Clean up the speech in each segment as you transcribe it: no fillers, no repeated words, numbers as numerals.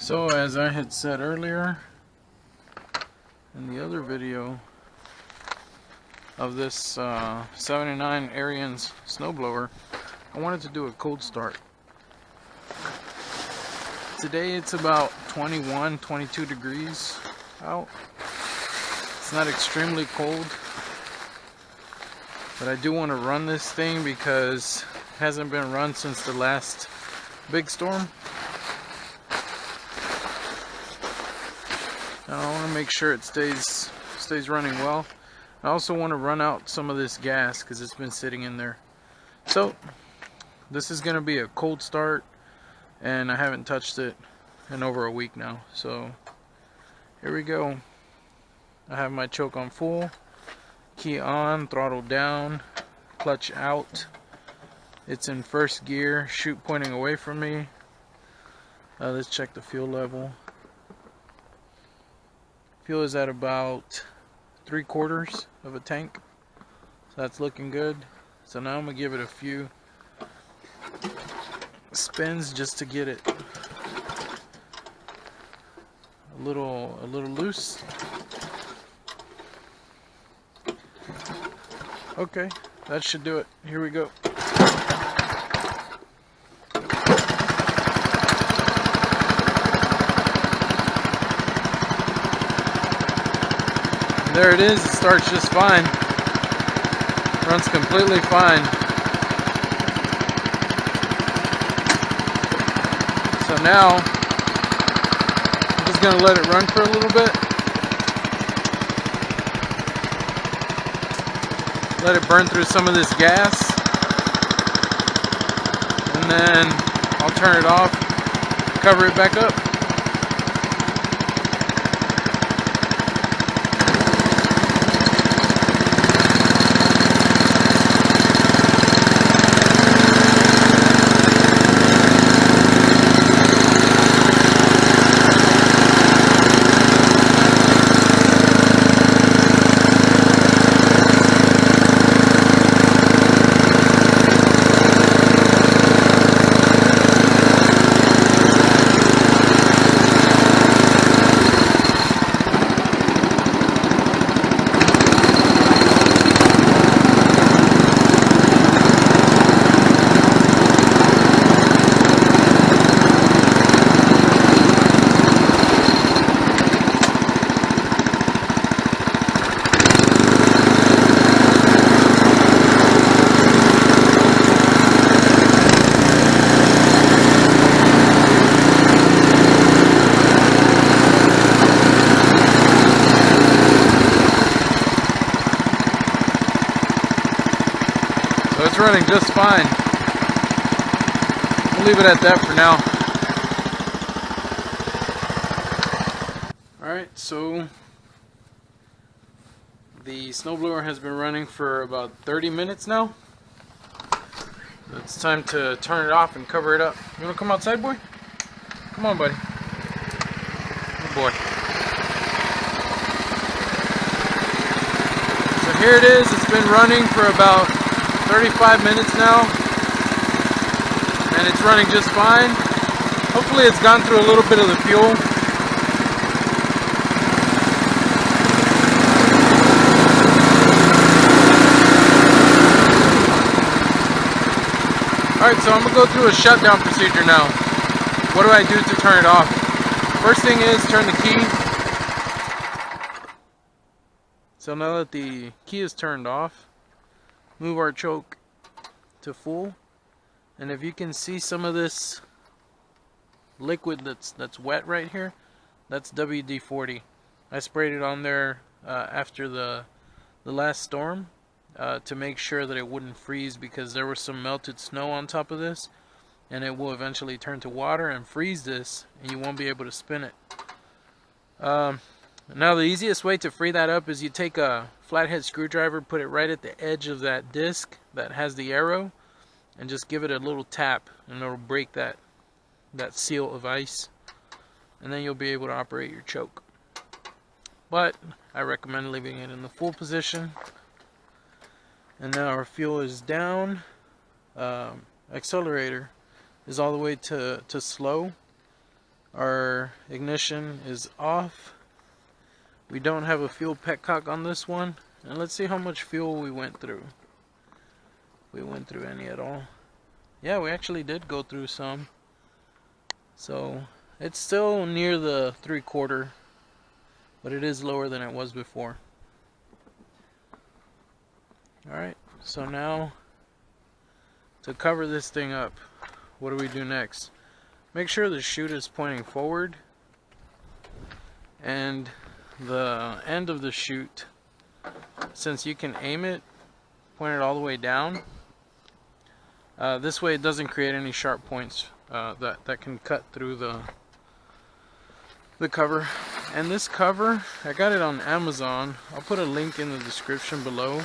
So as I had said earlier in the other video of this 79 Ariens Snowblower, I wanted to do a cold start. Today it's about 21, 22 degrees out. It's not extremely cold, but I do want to run this thing because it hasn't been run since the last big storm. And I want to make sure it stays running well. I also want to run out some of this gas because it's been sitting in there. So this is going to be a cold start, and I haven't touched it in over a week now. So here we go. I have my choke on full, key on, throttle down, clutch out. It's in first gear, chute pointing away from me. Let's check the fuel level. Fuel is at about 3/4 of a tank, so that's looking good. So now I'm gonna give it a few spins just to get it a little loose. Okay, that should do it. Here we go. There it is. It starts just fine. Runs completely fine. So now I'm just going to let it run for a little bit. Let it burn through some of this gas. And then I'll turn it off, cover it back up. So it's running just fine. We'll leave it at that for now. Alright, so the snowblower has been running for about 30 minutes now. It's time to turn it off and cover it up. You want to come outside, boy? Come on, buddy. Good boy. So here it is. It's been running for about 35 minutes now, and it's running just fine. Hopefully it's gone through a little bit of the fuel. Alright, so I'm going to go through a shutdown procedure now. What do I do to turn it off? First thing is turn the key. So now that the key is turned off, move our choke to full, and if you can see some of this liquid that's wet right here, that's WD-40. I sprayed it on there after the last storm to make sure that it wouldn't freeze, because there was some melted snow on top of this, and it will eventually turn to water and freeze this, and you won't be able to spin it. Now the easiest way to free that up is you take a flathead screwdriver, put it right at the edge of that disc that has the arrow, and just give it a little tap, and it'll break that seal of ice, and then you'll be able to operate your choke. But I recommend leaving it in the full position. And now our fuel is down. Accelerator is all the way to slow. Our our ignition is off. We don't have a fuel petcock on this one. And let's see how much fuel we went through. We went through any at all. Yeah, we actually did go through some. So it's still near the 3/4, but it is lower than it was before. Alright, so now to cover this thing up, what do we do next? Make sure the chute is pointing forward, and the end of the chute, since you can aim it, point it all the way down. This way it doesn't create any sharp points that can cut through the cover. And this cover, I got it on Amazon. I'll put a link in the description below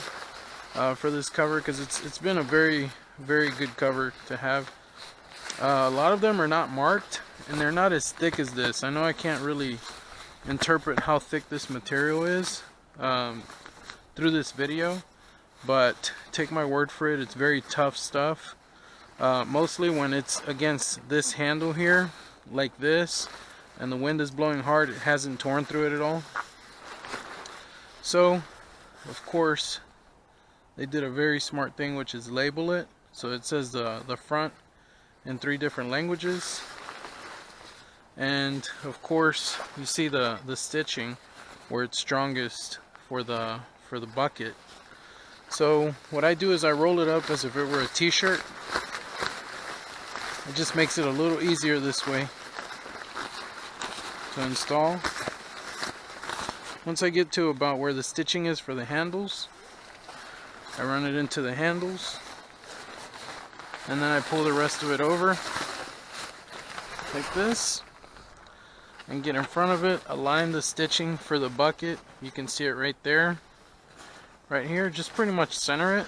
for this cover, because it's been a very good cover to have. A lot of them are not marked, and they're not as thick as this. I know I can't really interpret how thick this material is through this video, but take my word for it, it's very tough stuff. Mostly when it's against this handle here, like this, and the wind is blowing hard, it hasn't torn through it at all. So, of course, they did a very smart thing, which is label it. So it says the front in 3 different languages. And of course, you see the stitching where it's strongest for the bucket. So what I do is I roll it up as if it were a t-shirt. It just makes it a little easier this way to install. Once I get to about where the stitching is for the handles, I run it into the handles, and then I pull the rest of it over like this and get in front of it, align the stitching for the bucket. You can see it right there, right here. Just pretty much center it,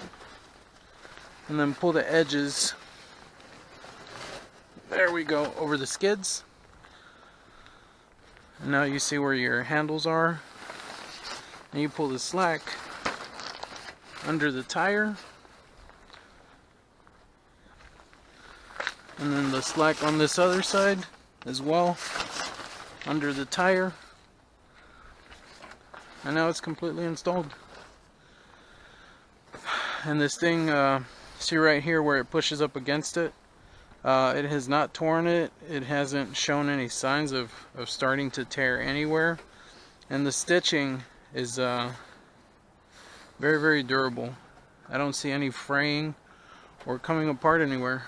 and then pull the edges, there we go, over the skids. And now you see where your handles are, and you pull the slack under the tire, and then the slack on this other side as well, under the tire, and now it's completely installed. And this thing, see right here where it pushes up against it, it has not torn it. It hasn't shown any signs of starting to tear anywhere, and the stitching is very durable. I don't see any fraying or coming apart anywhere.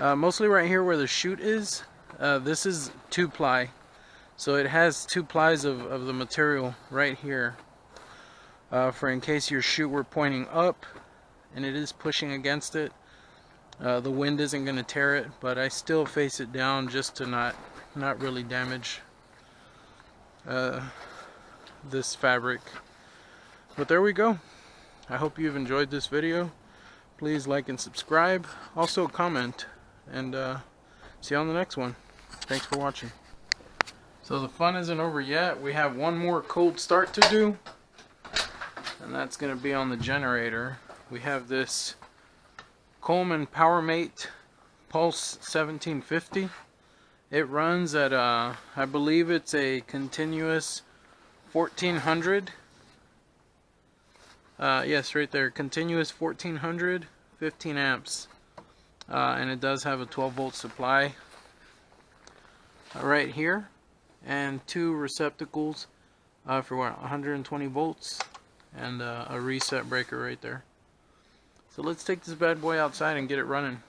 Mostly right here where the chute is, this is 2-ply, so it has 2 plies of the material right here, for in case your chute were pointing up and it is pushing against it. The wind isn't going to tear it, but I still face it down just to not really damage this fabric. But there we go. I hope you've enjoyed this video. Please like and subscribe. Also comment, and see you on the next one. Thanks for watching. So the fun isn't over yet. We have one more cold start to do, and that's going to be on the generator. We have this Coleman PowerMate Pulse 1750. It runs at I believe it's a continuous 1400. Yes, right there, continuous 1400, 15 amps, and it does have a 12-volt supply right here, and 2 receptacles for what, 120 volts, and a reset breaker right there. So let's take this bad boy outside and get it running.